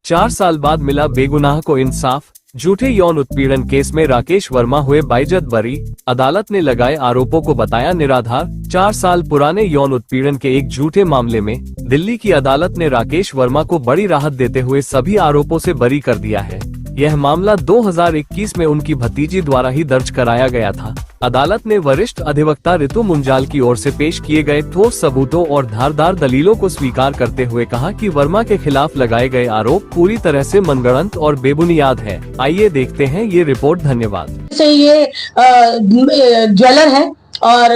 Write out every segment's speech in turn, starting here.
4 साल बाद मिला बेगुनाह को इंसाफ। झूठे यौन उत्पीड़न केस में राकेश वर्मा हुए बाइज्जत बरी। अदालत ने लगाए आरोपों को बताया निराधार। 4 साल पुराने यौन उत्पीड़न के एक झूठे मामले में दिल्ली की अदालत ने राकेश वर्मा को बड़ी राहत देते हुए सभी आरोपों से बरी कर दिया है। यह मामला 2021 में उनकी भतीजी द्वारा ही दर्ज कराया गया था। अदालत ने वरिष्ठ अधिवक्ता रितु मुंजाल की ओर से पेश किए गए ठोस सबूतों और धारदार दलीलों को स्वीकार करते हुए कहा कि वर्मा के खिलाफ लगाए गए आरोप पूरी तरह से मनगढ़ंत और बेबुनियाद है। आइए देखते हैं ये रिपोर्ट। धन्यवाद। से ये ज्वेलर है और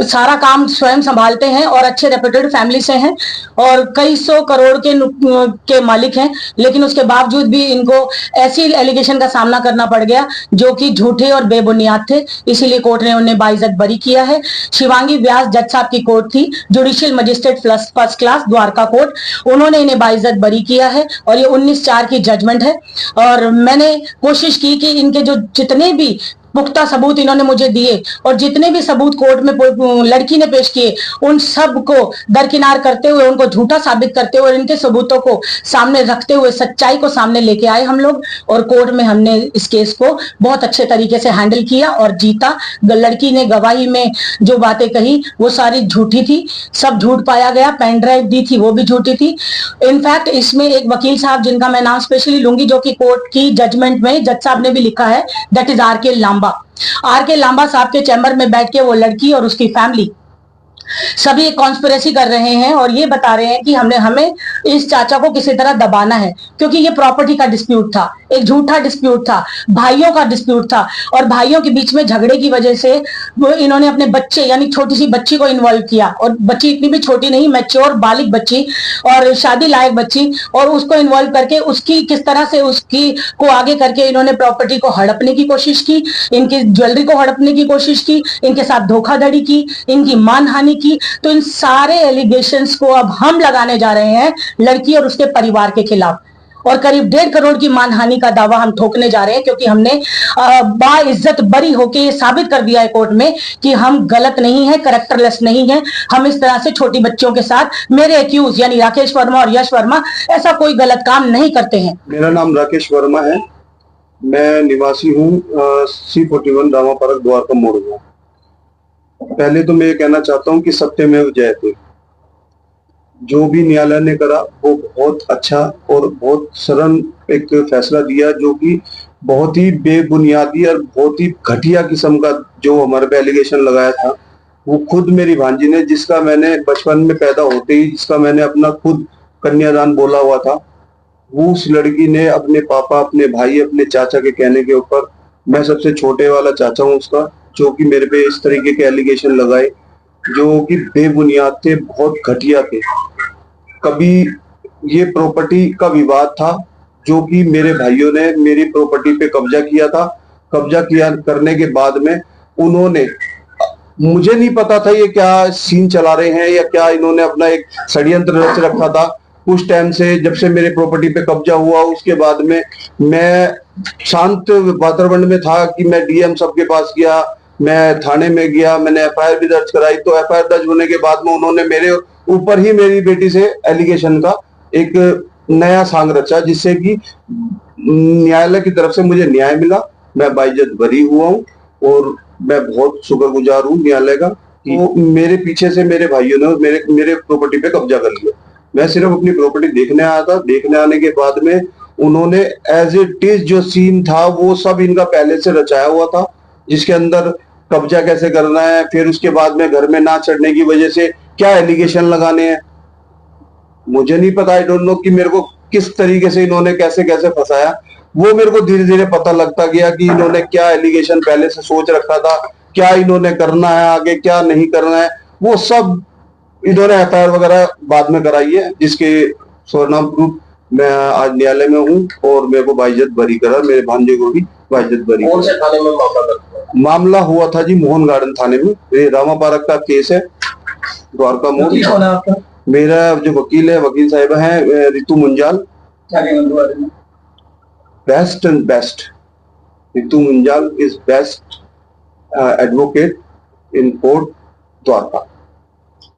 सारा काम स्वयं संभालते हैं और अच्छे रेप्यूटेड फैमिली से हैं और कई 100 करोड़ के मालिक हैं, लेकिन उसके बावजूद भी इनको ऐसी एलिगेशन का सामना करना पड़ गया जो कि झूठे और बेबुनियाद थे। इसीलिए कोर्ट ने उन्हें बाइज्जत बरी किया है। शिवांगी व्यास जज साहब की कोर्ट थी, judicial magistrate first class Dwarka court, उन्होंने इन्हें बाइज्जत बरी किया है और ये 19/4 की जजमेंट है। और मैंने कोशिश की कि इनके जो जितने भी पुख्ता सबूत इन्होंने मुझे दिए और जितने भी सबूत कोर्ट में लड़की ने पेश किए उन सब को दरकिनार करते हुए, उनको झूठा साबित करते हुए, इनके सबूतों को सामने रखते हुए सच्चाई को सामने लेके आए हम लोग और कोर्ट में हमने इस केस को बहुत अच्छे तरीके से हैंडल किया और जीता। लड़की ने गवाही में जो बातें कही वो सारी झूठी थी, सब झूठ पाया गया। पेन ड्राइव दी थी वो भी झूठी थी। इनफैक्ट इसमें एक वकील साहब जिनका मैं नाम स्पेशली लूंगी, जो कि कोर्ट की जजमेंट में जज साहब ने भी लिखा है, दैट इज आर के लांबा साहब के चैम्बर में बैठ के वो लड़की और उसकी फैमिली सभी एक कॉन्स्पिरेसी कर रहे हैं और ये बता रहे हैं कि हमें इस चाचा को किसी तरह दबाना है, क्योंकि ये प्रॉपर्टी का डिस्प्यूट था, एक झूठा डिस्प्यूट था, भाइयों का डिस्प्यूट था और भाइयों के बीच में झगड़े की वजह से इन्होंने अपने बच्चे यानी छोटी सी बच्ची को इन्वॉल्व किया और बच्ची इतनी भी छोटी नहीं, मैच्योर बालिग बच्ची और शादी लायक बच्ची, और उसको इन्वॉल्व करके उसकी किस तरह से उसकी को आगे करके इन्होंने प्रॉपर्टी को हड़पने की कोशिश की, इनकी ज्वेलरी को हड़पने की कोशिश की, इनके साथ धोखाधड़ी की, इनकी मानहानि की। तो इन सारे एलिगेशंस को अब हम लगाने जा रहे हैं लड़की और उसके परिवार के खिलाफ और करीब 1.5 करोड़ की मानहानि का दावा हम ठोकने जा रहे हैं, क्योंकि हमने बाइज्जत बरी होकर ये साबित कर दिया है कोर्ट में कि हम गलत नहीं है, कैरेक्टरलेस नहीं है। हम इस तरह से छोटी बच्चियों के साथ, मेरे एक्यूज यानी राकेश वर्मा और यश वर्मा, ऐसा कोई गलत काम नहीं करते हैं। मेरा नाम राकेश वर्मा है, मैं निवासी हूँ C41 रामा पार्क द्वारका मोड़ में। पहले तो मैं ये कहना चाहता हूँ कि सत्यमेव जयते, जो भी न्यायालय ने करा वो बहुत अच्छा और बहुत सरल एक फैसला दिया, जो कि बहुत ही बेबुनियादी और बहुत ही घटिया किस्म का जो हमारे पे एलिगेशन लगाया था, वो खुद मेरी भांजी ने, जिसका मैंने बचपन में पैदा होते ही जिसका मैंने अपना खुद कन्यादान बोला हुआ था, वो उस लड़की ने अपने पापा, अपने भाई, अपने चाचा के कहने के ऊपर, मैं सबसे छोटे वाला चाचा हूँ उसका, जो कि मेरे पे इस तरीके के एलिगेशन लगाए जो कि बेबुनियाद थे, बहुत घटिया थे। कभी ये प्रॉपर्टी का विवाद था जो कि मेरे भाइयों ने मेरी प्रॉपर्टी पे कब्जा किया था। कब्जा किया करने के बाद में उन्होंने, मुझे नहीं पता था ये क्या सीन चला रहे हैं या क्या इन्होंने अपना एक षड्यंत्र रच रखा था। उस टाइम से जब से मेरे प्रॉपर्टी पे कब्जा हुआ उसके बाद में मैं शांत वातावरण में था कि मैं डीएम साहब के पास गया, मैं थाने में गया, मैंने एफआईआर भी दर्ज कराई। तो एफआईआर दर्ज होने के बाद में उन्होंने मेरे ऊपर ही मेरी बेटी से एलिगेशन का एक नया सांग रचा, जिससे कि न्यायालय की तरफ से मुझे न्याय मिला। मैं बाइज्जत बरी हुआ हूँ और मैं बहुत शुक्रगुजार हूँ न्यायालय का कि मेरे पीछे से मेरे भाइयों ने मेरे प्रॉपर्टी पे कब्जा कर लिया। मैं सिर्फ अपनी प्रॉपर्टी देखने आया था। देखने आने के बाद में उन्होंने एज इट इज जो सीन था वो सब इनका पहले से रचाया हुआ था, जिसके अंदर कब्जा कैसे करना है, फिर उसके बाद में घर में ना चढ़ने की वजह से क्या एलिगेशन लगाने हैं। मुझे नहीं पता, आई डोंट नो कि मेरे को किस तरीके से इन्होंने कैसे कैसे फंसाया। वो मेरे को धीरे धीरे पता लगता गया कि इन्होंने क्या एलिगेशन पहले से सोच रखा था, क्या इन्होंने करना है आगे, क्या नहीं करना है। वो सब इन्होंने एफआईआर वगैरह बाद में कराई है, जिसके स्वरूप मैं आज न्यायालय में हूँ और मेरे को बाइज्जत बरी करा, मेरे भांजे को भी बाइज्जत बरी। कौन से थाने में मामला हुआ था जी? मोहन गार्डन थाने में। ये रामा पार्क का केस है, द्वारका मोड़। मेरा जो वकील है, वकील साहिबा है Ritu Munjal. Best and best Ritu Munjal is best advocate in court Dwarka.